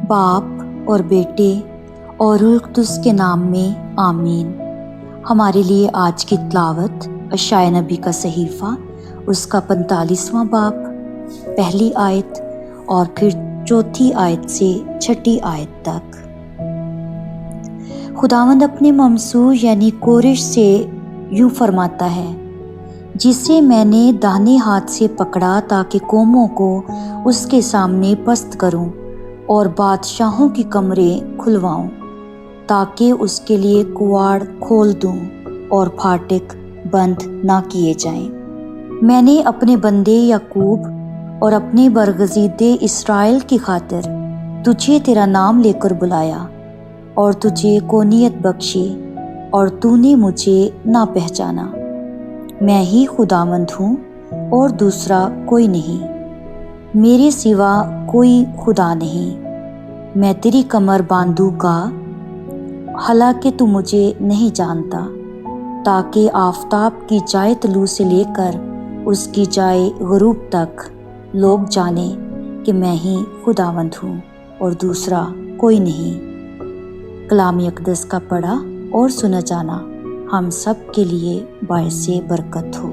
باپ اور بیٹے اور روح القدس کے نام میں آمین۔ ہمارے لیے آج کی تلاوت اشعیاء نبی کا صحیفہ، اس کا 45واں باب، پہلی آیت اور پھر چوتھی آیت سے چھٹی آیت تک۔ خداوند اپنے ممسوح یعنی کورش سے یوں فرماتا ہے، جسے میں نے داہنے ہاتھ سے پکڑا تاکہ قوموں کو اس کے سامنے پست کروں اور بادشاہوں کی کمریں کھلواؤں، تاکہ اس کے لیے کواڑ کھول دوں اور پھاٹک بند نہ کیے جائیں۔ میں نے اپنے بندے یعقوب اور اپنے برگزیدے اسرائیل کی خاطر تجھے تیرا نام لے کر بلایا اور تجھے کونیت بخشی، اور تو نے مجھے نہ پہچانا۔ میں ہی خداوند ہوں اور دوسرا کوئی نہیں، میرے سوا کوئی خدا نہیں۔ میں تیری کمر باندھوں گا، حالانکہ تو مجھے نہیں جانتا، تاکہ آفتاب کی جائے طلوع سے لے کر اس کی جائے غروب تک لوگ جانیں کہ میں ہی خداوند ہوں اور دوسرا کوئی نہیں۔ کلام اقدس کا پڑھا اور سنا جانا ہم سب کے لیے باعث برکت ہو۔